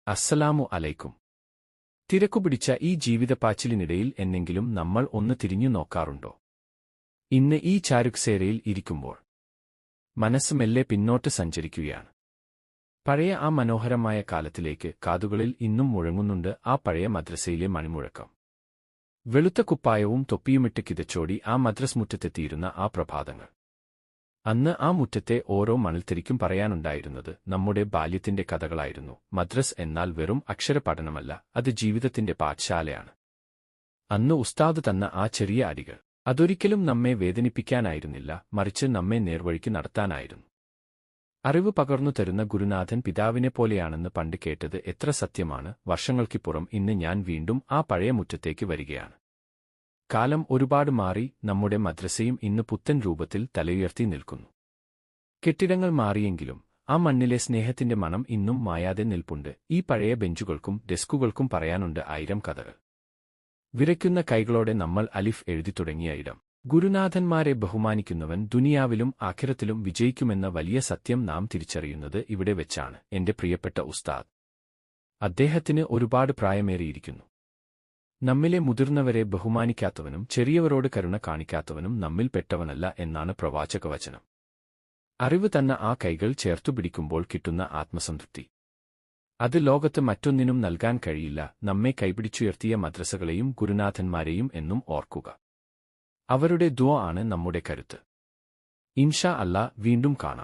അസ്സലാമു അലൈക്കും. തിരക്കുപിടിച്ച ഈ ജീവിതപ്പാച്ചിലിനിടയിൽ എന്നെങ്കിലും നമ്മൾ ഒന്ന് തിരിഞ്ഞു നോക്കാറുണ്ടോ? ഇന്ന് ഈ ചാരുകസേരയിൽ ഇരിക്കുമ്പോൾ മനസ്സ് മെല്ലെ പിന്നോട്ട് സഞ്ചരിക്കുകയാണ്. പഴയ ആ മനോഹരമായ കാലത്തിലേക്ക്. കാതുകളിൽ ഇന്നും മുഴങ്ങുന്നുണ്ട് ആ പഴയ മദ്രസയിലെ മണിമുഴക്കം. വെളുത്ത കുപ്പായവും തൊപ്പിയുമിട്ട് കിതച്ചോടി ആ മദ്രസ് മുറ്റത്തെത്തിയിരുന്ന ആ പ്രഭാതങ്ങൾ. അന്ന് ആ മുറ്റത്തെ ഓരോ മണൽത്തരിക്കും പറയാനുണ്ടായിരുന്നത് നമ്മുടെ ബാല്യത്തിന്റെ കഥകളായിരുന്നു. മദ്രസ് എന്നാൽ വെറും അക്ഷരപഠനമല്ല, അത് ജീവിതത്തിന്റെ പാഠശാലയാണ്. അന്ന് ഉസ്താദ് തന്ന ആ ചെറിയ അടികൾ, അതൊരിക്കലും നമ്മെ വേദനിപ്പിക്കാനായിരുന്നില്ല, മറിച്ച് നമ്മെ നേർവഴിക്ക് നടത്താനായിരുന്നു. അറിവ് പകർന്നു തരുന്ന ഗുരുനാഥൻ പിതാവിനെപ്പോലെയാണെന്ന് പണ്ട് കേട്ടത് എത്ര സത്യമാണ്. വർഷങ്ങൾക്കിപ്പുറം ഇന്ന് ഞാൻ വീണ്ടും ആ പഴയ മുറ്റത്തേക്ക് വരികയാണ്. കാലം ഒരുപാട് മാറി. നമ്മുടെ മദ്രസയും ഇന്ന് പുത്തൻ രൂപത്തിൽ തലയുയർത്തി നിൽക്കുന്നു. കെട്ടിടങ്ങൾ മാറിയെങ്കിലും ആ മണ്ണിലെ സ്നേഹത്തിന്റെ മണം ഇന്നും മായാതെ നിൽപ്പുണ്ട്. ഈ പഴയ ബെഞ്ചുകൾക്കും ഡെസ്കുകൾക്കും പറയാനുണ്ട് ആയിരം കഥകൾ. വിറയ്ക്കുന്ന കൈകളോടെ നമ്മൾ അലിഫ് എഴുതി തുടങ്ങിയ ഇടം. ഗുരുനാഥന്മാരെ ബഹുമാനിക്കുന്നവൻ ദുനിയാവിലും ആഖിറത്തിലും വിജയിക്കുമെന്ന വലിയ സത്യം നാം തിരിച്ചറിയുന്നത് ഇവിടെ വെച്ചാണ്. എന്റെ പ്രിയപ്പെട്ട ഉസ്താദ്, അദ്ദേഹത്തിന് ഒരുപാട് പ്രായമേറിയിരിക്കുന്നു. നമ്മിലെ മുതിർന്നവരെ ബഹുമാനിക്കാത്തവനും ചെറിയവരോട് കരുണ കാണിക്കാത്തവനും നമ്മിൽ പെട്ടവനല്ല എന്നാണ് പ്രവാചകവചനം. അറിവ് തന്ന ആ കൈകൾ ചേർത്തുപിടിക്കുമ്പോൾ കിട്ടുന്ന ആത്മസംതൃപ്തി, അത് ലോകത്ത് മറ്റൊന്നിനും നൽകാൻ കഴിയില്ല. നമ്മെ കൈപിടിച്ചുയർത്തിയ മദ്രസകളെയും ഗുരുനാഥന്മാരെയും എന്നും ഓർക്കുക. അവരുടെ ദുആ ആണ് നമ്മുടെ കരുത്ത്. ഇൻഷാ അല്ലാ, വീണ്ടും കാണാം.